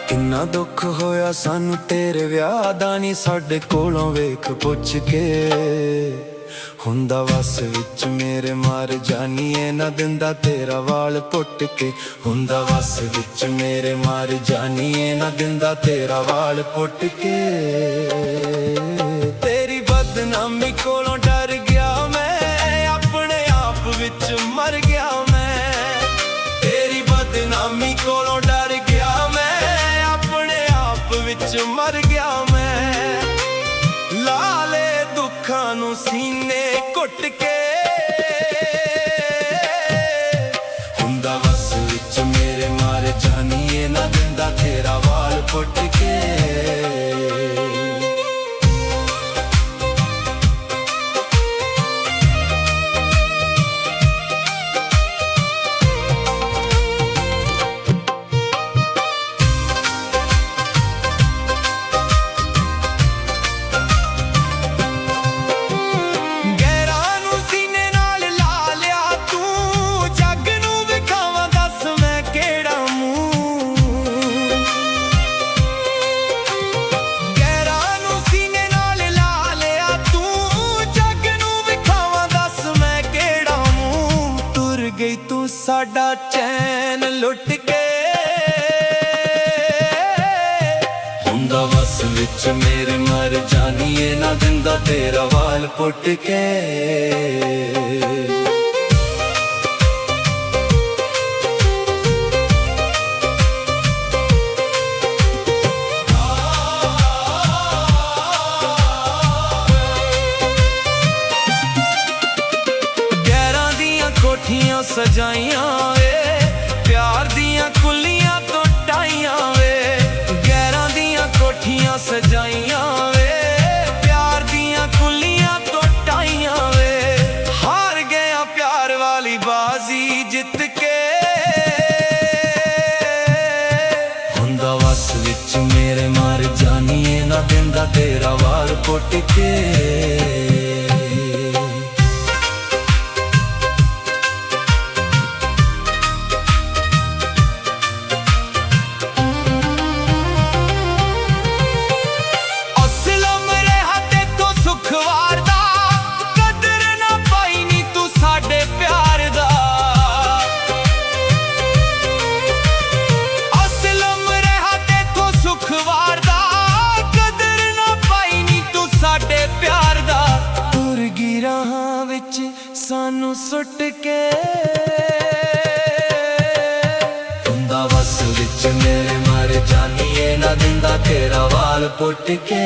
ਕਿੰਨਾ ਦੁੱਖ ਹੋਇਆ ਸਾਨੂੰ ਤੇਰੇ ਵਿਆਹ ਦਾ ਨੀ ਸਾਡੇ ਕੋਲੋਂ ਵੇਖ ਪੁੱਛ ਕੇ। ਹੁੰਦਾ ਵਸ ਵਿੱਚ ਮੇਰੇ ਮਰ ਜਾਨੀਏ ਨਾ ਦਿੰਦਾ ਤੇਰਾ ਵਾਲ ਪੁੱਟ ਕੇ। ਹੁੰਦਾ ਵਸ ਵਿੱਚ ਮੇਰੇ ਮਰ ਜਾਨੀਏ ਨਾ ਦਿੰਦਾ ਤੇਰਾ ਵਾਲ ਪੁੱਟ ਕੇ। ਤੇਰੀ ਬਦਨਾਮੀ ਕੋਲੋਂ ਡਰ ਗਿਆ ਮੈਂ, ਆਪਣੇ ਆਪ ਵਿੱਚ ਮਰ ਗਿਆ ਮੈਂ। ਤੇਰੀ ਬਦਨਾਮੀ ਕੋਲੋਂ ਡਰ ਗਿਆ ਮੈਂ, ਆਪਣੇ ਆਪ ਵਿੱਚ ਮਰ ਗਿਆ ਮੈਂ। ਲਾ ਲੈ ਦੁੱਖਾਂ ਨੂੰ ਸੀਨੇ ਘੁੱਟ ਕੇ। ਹੁੰਦਾ ਵਸ ਵਿੱਚ ਮੇਰੇ ਮਰ ਜਾਨੀਏ ਨਾ ਦਿੰਦਾ ਤੇਰਾ ਵਾਲ ਪੁੱਟ ਕੇ। ਗਈ ਤੂੰ ਸਾਡਾ ਚੈਨ ਲੁੱਟ ਕੇ। ਹੁੰਦਾ ਵਸ ਵਿੱਚ ਮੇਰੇ ਮਰ ਜਾਨੀਏ ਨਾ ਦਿੰਦਾ ਤੇਰਾ ਵਾਲ ਪੁੱਟ ਕੇ। ਕੋਠੀਆਂ ਸਜਾਈਆਂ ਵੇ, ਪਿਆਰ ਦੀਆਂ ਕੁੱਲੀਆਂ ਤੋਂ ਟਾਈਆਂ ਵੇ। ਗੈਰਾਂ ਦੀਆਂ ਕੋਠੀਆਂ ਸਜਾਈਆਂ ਵੇ, ਪਿਆਰ ਦੀਆਂ ਕੁੱਲੀਆਂ ਤੋਂ ਟਾਈਆਂ ਵੇ। ਹਾਰ ਗਿਆ ਪਿਆਰ ਵਾਲੀ ਬਾਜ਼ੀ ਜਿੱਤ ਕੇ। ਹੁੰਦਾ ਵਸ ਵਿੱਚ ਮੇਰੇ ਮਰ ਜਾਨੀਏ ਨਾ ਦਿੰਦਾ ਤੇਰਾ ਵਾਲ ਪੁੱਟ ਕੇ। ਵਿੱਚ ਸਾਨੂੰ ਸੁੱਟ ਕੇ। ਹੁੰਦਾ ਵਸ ਵਿੱਚ ਮੇਰੇ ਮਰ ਜਾਨੀਏ ਨਾ ਦਿੰਦਾ ਤੇਰਾ ਵਾਲ ਪੁੱਟ ਕੇ।